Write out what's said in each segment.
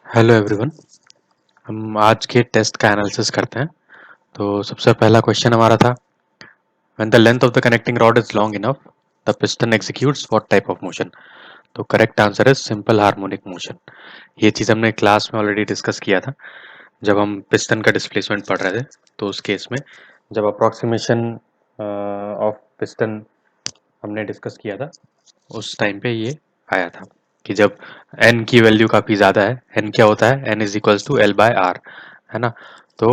Hello everyone. हम आज के टेस्ट का एनालिसिस करते हैं। तो सबसे पहला क्वेश्चन हमारा था, when the length of the connecting rod is long enough the piston executes what type of motion. तो correct answer is simple harmonic motion. ये चीज़ हमने क्लास में ऑलरेडी डिस्कस किया था जब हम पिस्टन का डिस्प्लेसमेंट पढ़ रहे थे। तो उस केस में जब अप्रॉक्सीमेशन ऑफ पिस्टन हमने डिस्कस किया था उस टाइम पे ये आया था कि जब n की वैल्यू काफ़ी ज़्यादा है, n क्या होता है, n is equals to L by R, है ना। तो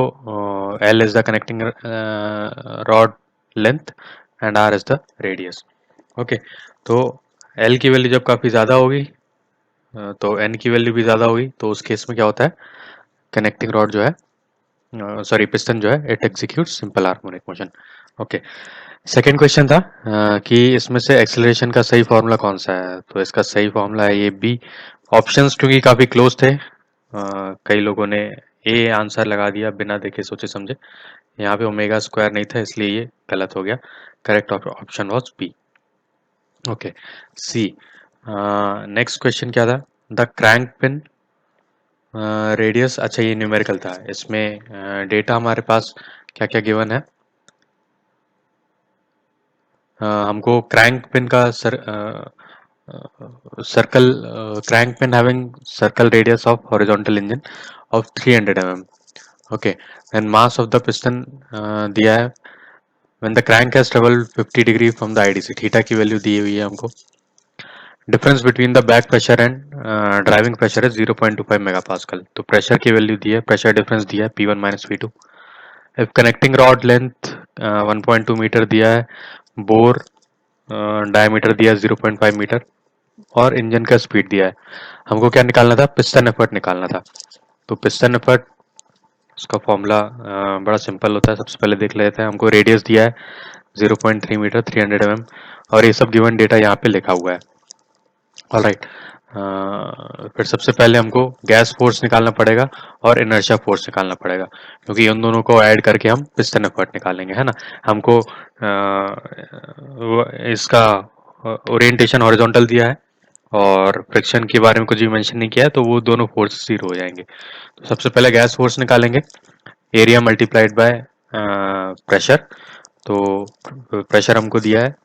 l is the connecting rod length and r is the radius. Okay, तो l की वैल्यू जब काफ़ी ज़्यादा होगी तो n की वैल्यू भी ज़्यादा होगी, तो उस केस में क्या होता है, कनेक्टिंग रॉड जो है, सॉरी पिस्टन जो है, it execute simple harmonic motion. Okay, second question था कि इसमें से एक्सेलरेशन का सही फॉर्मूला कौन सा है। तो इसका सही फॉर्मूला है ये बी। ऑप्शंस क्योंकि काफ़ी क्लोज थे, कई लोगों ने ए आंसर लगा दिया बिना देखे सोचे समझे। यहाँ पे ओमेगा स्क्वायर नहीं था इसलिए ये गलत हो गया। Correct option was B. Okay, C. Next question क्या था, द क्रैंक पिन रेडियस। अच्छा, ये न्यूमेरिकल था, इसमें डेटा हमारे पास क्या क्या गिवन है। हमको क्रैंक पिन का circle, crank pin having circle radius of horizontal engine of 300 mm। Okay, and mass of the piston दिया है when the crank has travelled 50 degree from the IDC. Theta की value दी हुई है हमको। Difference between the back pressure and driving pressure is 0.25 mega pascal. तो pressure की value दी है, प्रेशर डिफरेंस दिया है P1 minus P2। If connecting rod length 1.2 metre दिया है, बोर डायमीटर दिया है 0.5 मीटर और इंजन का स्पीड दिया है। हमको क्या निकालना था, पिस्टन एफर्ट निकालना था। तो पिस्टन एफर्ट, उसका फॉर्मूला बड़ा सिंपल होता है। सबसे पहले देख लेते हैं, हमको रेडियस दिया है 0.3 मीटर 300 mm और ये सब गिवन डेटा यहाँ पे लिखा हुआ है। ऑलराइट, फिर सबसे पहले हमको गैस फोर्स निकालना पड़ेगा और इनर्शिया फोर्स निकालना पड़ेगा, क्योंकि उन दोनों को ऐड करके हम पिस्टन एफर्ट निकालेंगे, है ना। हमको इसका ओरिएंटेशन हॉरिजॉन्टल दिया है और फ्रिक्शन के बारे में कुछ भी मेंशन नहीं किया है, तो वो दोनों फोर्स जीरो हो जाएंगे। तो सबसे पहले गैस फोर्स निकालेंगे, एरिया मल्टीप्लाइड बाय प्रेशर। तो प्रेशर हमको दिया है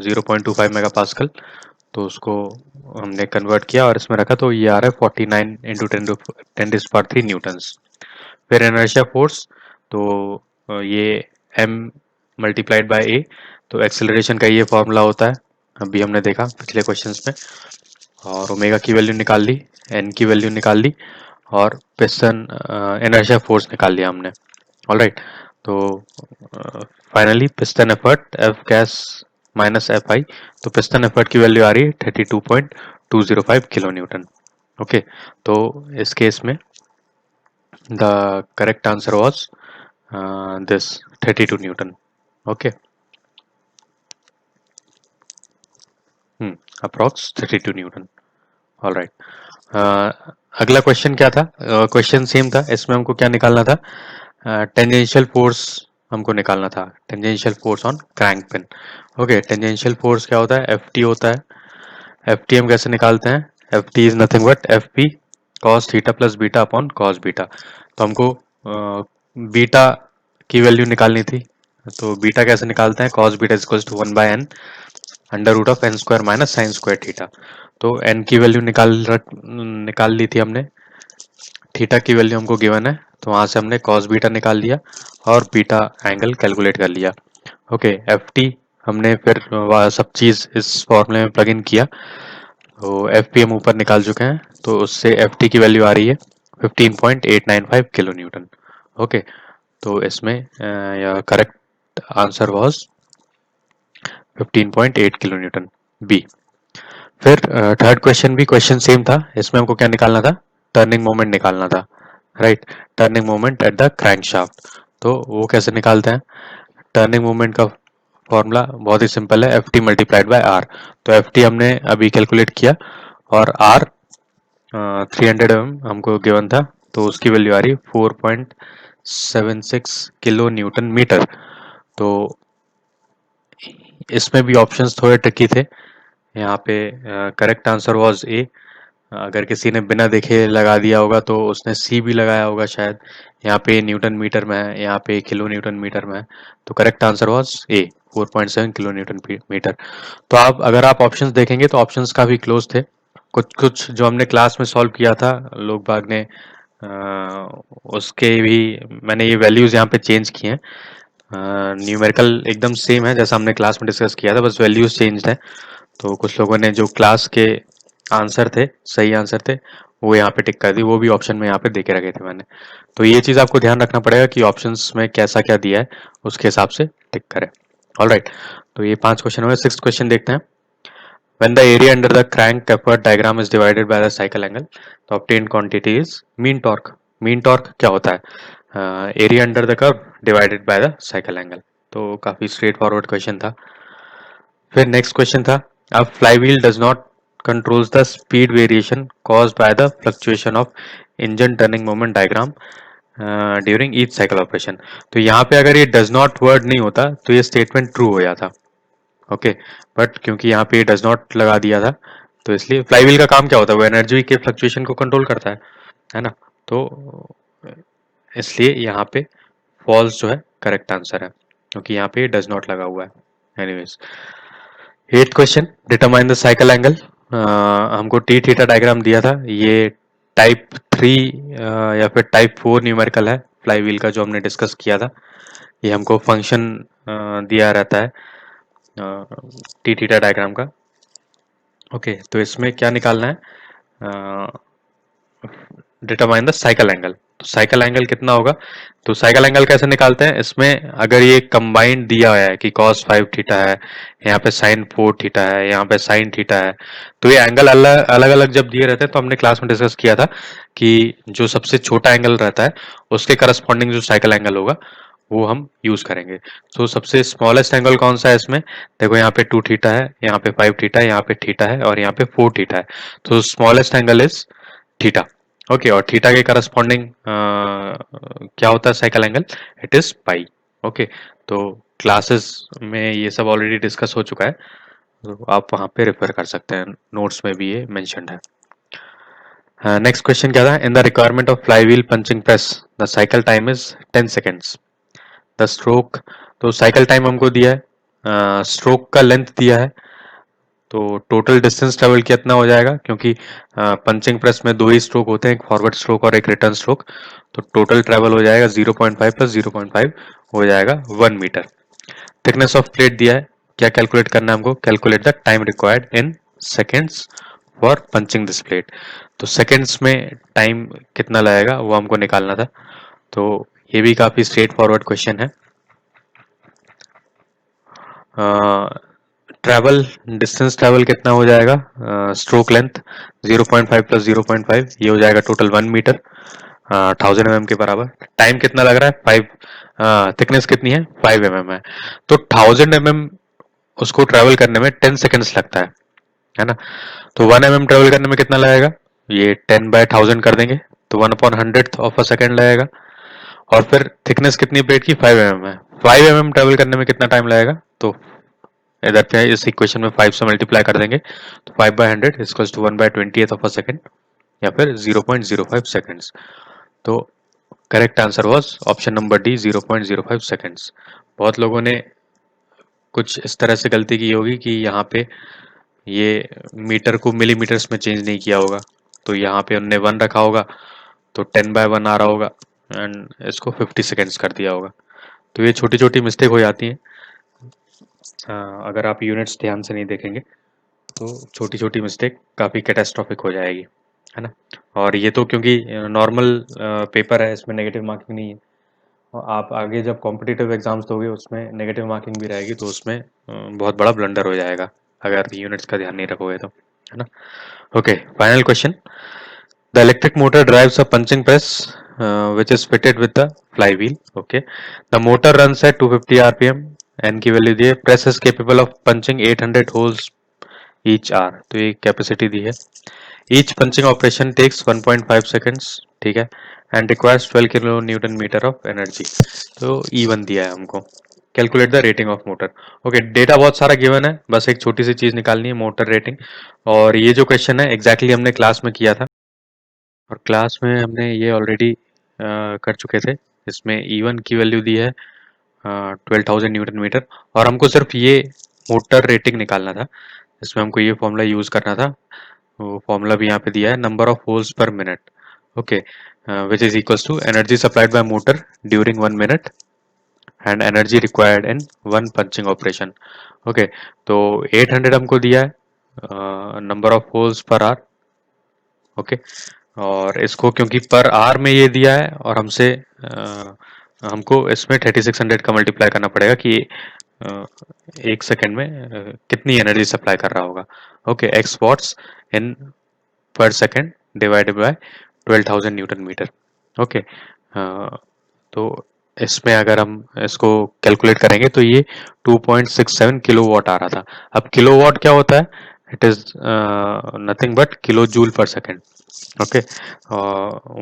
0.25 मेगा पास्कल, तो उसको हमने कन्वर्ट किया और इसमें रखा, तो ये आ रहा है 49 इंटू 10⁻³ न्यूटन्स। फिर इनर्शिया फोर्स, तो ये m मल्टीप्लाइड बाय ए। तो एक्सेलरेशन का ये फॉर्मूला होता है, अभी हमने देखा पिछले क्वेश्चंस में। और ओमेगा की वैल्यू निकाल ली, एन की वैल्यू निकाल ली और पिस्टन इनर्शिया फोर्स निकाल लिया हमने। ऑलराइट, तो finally piston effort F gas minus F I. तो पिस्टन एफर्ट की वैल्यू आ रही है 32.205 किलो न्यूटन। ओके, तो इस केस में the correct answer was this 32 Newton. Okay, approx 32 Newton. Alright, अगला क्वेश्चन क्या था, क्वेश्चन सेम था, इसमें हमको क्या निकालना था, टेंजेंशियल फोर्स हमको निकालना था, tangential force on crank pin. Okay, tangential force क्या होता है, एफ टी होता है। एफ टी हम कैसे निकालते हैं, F T is nothing but F P cos theta plus beta upon cos beta. तो हमको बीटा की वैल्यू निकालनी थी, तो बीटा कैसे निकालते हैं, cos beta is equal to 1/n under root of n square minus sine square theta. तो n की वैल्यू निकाल ली थी हमने, थीटा की वैल्यू हमको गिवन है, तो वहां से हमने कॉस बीटा निकाल लिया और बीटा एंगल कैलकुलेट कर लिया। ओके, एफ टी हमने फिर सब चीज इस फॉर्मूले में प्लग इन किया, तो एफ पी हम ऊपर निकाल चुके हैं, तो उससे एफ टी की वैल्यू आ रही है 15.895 किलो न्यूटन। ओके, तो इसमें correct answer was 15.8 kilo newton, B. फिर थर्ड क्वेश्चन भी क्वेश्चन सेम था, इसमें हमको क्या निकालना था, टर्निंग मोमेंट निकालना था। Right, turning moment at the crank shaft. तो वो कैसे निकालते हैं, टर्निंग मोमेंट का फॉर्मूला बहुत ही सिंपल है, F T multiplied by R. तो एफ टी हमने अभी कैलकुलेट किया और आर 300 mm हमको गिवन था, तो उसकी वैल्यू आ रही 4.76 किलो न्यूटन मीटर। तो इसमें भी ऑप्शंस थोड़े ट्रिकी थे, यहाँ पे करेक्ट आंसर वाज ए, अगर किसी ने बिना देखे लगा दिया होगा तो उसने सी भी लगाया होगा शायद। यहाँ पे न्यूटन मीटर में है, यहाँ पे किलो न्यूटन मीटर में है। तो correct answer was A, 4.7 kilo newton metre. तो आप अगर आप ऑप्शंस देखेंगे तो ऑप्शंस काफी क्लोज थे। कुछ कुछ जो हमने क्लास में सॉल्व किया था, लोग बाग ने उसके भी मैंने ये वैल्यूज यहाँ पे चेंज किए हैं। न्यूमेरिकल एकदम सेम है जैसा हमने क्लास में डिस्कस किया था, बस वैल्यूज चेंज है। तो कुछ लोगों ने जो क्लास के आंसर थे, सही आंसर थे, वो यहाँ पे टिक कर दी, वो भी ऑप्शन में यहाँ पे दे के रखे थे मैंने। तो ये चीज़ आपको ध्यान रखना पड़ेगा कि ऑप्शंस में कैसा क्या दिया है, उसके हिसाब से टिक करें। ऑलराइट, तो ये 5 क्वेश्चन हुए। 6th क्वेश्चन देखते हैं। When the area under the crank effort diagram is divided by the cycle angle, the obtained quantity is mean torque. Mean torque क्या होता है? Area under the curve divided by the cycle angle. तो काफी straight forward question था। फिर next question था, अब flywheel does not controls the speed variation caused by the fluctuation of engine turning moment diagram during each cycle operation। तो यहाँ पे अगर ये does not word नहीं होता तो ये statement true हो जाता। ओके, बट क्योंकि यहाँ पे डज नॉट लगा दिया था तो इसलिए फ्लाईव्हील का काम क्या होता है, वो एनर्जी के फ्लक्चुएशन को कंट्रोल करता है ना। तो इसलिए यहाँ पे फॉल्स जो है करेक्ट आंसर है, क्योंकि यहाँ पे डज नॉट लगा हुआ है। Anyways, 8th question, determine the cycle angle. हमको टी थीटा डायग्राम दिया था, ये टाइप 3 या फिर टाइप 4 न्यूमेरिकल है फ्लाईव्हील का जो हमने डिस्कस किया था। ये हमको फंक्शन दिया रहता है टी थीटा डायग्राम का। ओके, तो इसमें क्या निकालना है, डिटरमाइन द साइकिल एंगल। तो साइकिल एंगल कितना होगा, तो साइकिल एंगल कैसे निकालते हैं, इसमें अगर ये कंबाइंड दिया हुआ है कि cos 5 थीटा है, यहाँ पे sin 4 थीटा है, यहाँ पे sin थीटा है, तो ये एंगल अलग अलग अलग जब दिए रहते हैं तो हमने क्लास में डिस्कस किया था कि जो सबसे छोटा एंगल रहता है उसके करस्पॉन्डिंग जो साइकिल एंगल होगा वो हम यूज करेंगे। तो सबसे स्मॉलेस्ट एंगल कौन सा है इसमें, देखो यहाँ पे 2 थीटा है, यहाँ पे 5 थीटा है, यहाँ पे थीटा है और यहाँ पे 4 थीटा है। तो smallest angle is theta. Okay, और थीटा के करस्पॉन्डिंग क्या होता है cycle angle, it is pi. Okay, तो क्लासेस में ये सब ऑलरेडी डिस्कस हो चुका है, तो आप वहां पे रेफर कर सकते हैं, नोट्स में भी ये मेंशन्ड है। नेक्स्ट क्वेश्चन क्या था, in the requirement of flywheel punching press the cycle time is 10 seconds. The stroke, तो साइकिल टाइम हमको दिया है, स्ट्रोक का लेंथ दिया है, तो टोटल डिस्टेंस ट्रेवल कितना हो जाएगा, क्योंकि पंचिंग प्रेस में 2 ही स्ट्रोक होते हैं, एक फॉरवर्ड स्ट्रोक और एक रिटर्न स्ट्रोक। तो टोटल ट्रेवल हो जाएगा 0.5 प्लस 0.5 हो जाएगा 1 मीटर। थिकनेस ऑफ प्लेट दिया है, क्या कैलकुलेट करना है हमको, calculate the time required in seconds for punching this plate. तो सेकेंड्स में टाइम कितना लगेगा वो हमको निकालना था। तो ये भी काफी स्ट्रेट फॉरवर्ड क्वेश्चन है। ट्रैवल डिस्टेंस ट्रैवल कितना हो जाएगा, स्ट्रोक लेंथ 0.5 प्लस 0.5 ये हो जाएगा टोटल 1 मीटर, 1000 mm के बराबर। टाइम कितना लग रहा है 5, थिकनेस कितनी है 5 mm है, तो 1000 mm उसको ट्रैवल करने में 10 सेकेंड्स लगता है ना। तो 1 mm ट्रैवल करने में कितना लगेगा, ये 10/1000 कर देंगे तो 1/100th ऑफ अ सेकेंड लगेगा। और फिर थिकनेस कितनी प्लेट की 5 mm है, 5 mm ट्रैवल करने में कितना टाइम लगेगा, तो इधर पे इस इक्वेशन में 5 से मल्टीप्लाई कर देंगे तो 5/100 equals to 1/20th of a second या फिर 0.05 सेकेंड्स। तो correct answer was option number D, 0.05 seconds. बहुत लोगों ने कुछ इस तरह से गलती की होगी कि यहाँ पे ये मीटर को मिलीमीटर्स में चेंज नहीं किया होगा, तो यहाँ पे उनने 1 रखा होगा तो 10/1 आ रहा होगा एंड इसको 50 सेकेंड्स कर दिया होगा। तो ये छोटी छोटी मिस्टेक हो जाती हैं, अगर आप यूनिट्स ध्यान से नहीं देखेंगे तो छोटी छोटी मिस्टेक काफ़ी कैटास्ट्रॉफिक हो जाएगी, है ना। और ये तो क्योंकि नॉर्मल पेपर है, इसमें नेगेटिव मार्किंग नहीं है, और आप आगे जब कॉम्पिटिटिव एग्जाम्स दोगे उसमें नेगेटिव मार्किंग भी रहेगी, तो उसमें बहुत बड़ा ब्लंडर हो जाएगा अगर यूनिट्स का ध्यान नहीं रखोगे तो, है ना। Okay, final question, the electric motor drives a punching press which is fitted with the flywheel. Okay, the motor runs at 250 rpm, n की वैल्यू दी है, press is capable of punching 800 holes each hour, तो ये capacity दी है। Each punching operation takes 1.5 seconds, ठीक है, and requires 12 kilo newton metre of energy. तो E1 दिया है हमको। Calculate the rating of motor. Okay, data बहुत सारा गिवन है, बस एक छोटी सी चीज निकालनी है, मोटर रेटिंग। और ये जो क्वेश्चन है एग्जैक्टली हमने क्लास में किया था, और क्लास में हमने ये ऑलरेडी कर चुके थे। इसमें E1 की वैल्यू दी है 12,000 न्यूटन मीटर, और हमको सिर्फ ये मोटर रेटिंग निकालना था। इसमें हमको ये फॉर्मूला यूज करना था, वो फॉर्मूला भी यहाँ पे दिया है, number of holes per minute. Okay, which is equals to energy supplied by motor during 1 minute and energy required in one punching operation. Okay, तो 800 हमको दिया है number of holes per hour. Okay, और इसको क्योंकि पर आवर में ये दिया है, और हमसे हमको इसमें 3600 का मल्टीप्लाई करना पड़ेगा कि अ, एक सेकेंड में कितनी एनर्जी सप्लाई कर रहा होगा। Okay, x watts in per second divided by 12,000 newton metre. Okay, तो इसमें अगर हम इसको कैलकुलेट करेंगे तो ये 2.67 किलोवाट आ रहा था। अब किलोवाट क्या होता है? It is nothing but kilo joule पर सेकेंड। ओके,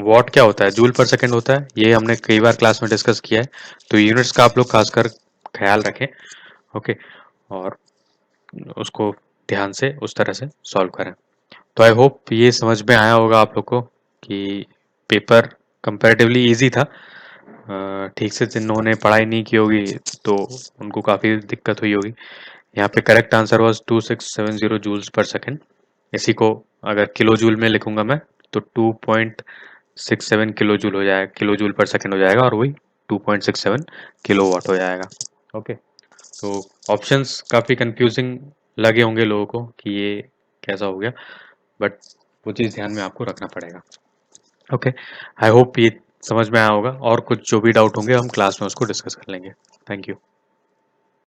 वॉट क्या होता है? जूल पर सेकेंड होता है, ये हमने कई बार क्लास में डिस्कस किया है, तो यूनिट्स का आप लोग खासकर ख्याल रखें। ओके, और उसको ध्यान से उस तरह से सॉल्व करें। तो आई होप ये समझ में आया होगा आप लोग को कि पेपर कंपैरेटिवली इजी था। ठीक से जिन्होंने पढ़ाई नहीं की होगी तो उनको काफ़ी दिक्कत हुई होगी। यहाँ पे correct answer was 2670 joules per second. इसी को अगर किलो जूल में लिखूंगा मैं तो 2.67 किलो जूल हो जाएगा, किलो जूल पर सेकेंड हो जाएगा, और वही 2.67 किलो वाट हो जाएगा। ओके, तो ऑप्शंस काफ़ी कंफ्यूजिंग लगे होंगे लोगों को कि ये कैसा हो गया, बट वो चीज़ ध्यान में आपको रखना पड़ेगा। ओके, आई होप ये समझ में आया होगा, और कुछ जो भी डाउट होंगे हम क्लास में उसको डिस्कस कर लेंगे। Thank you.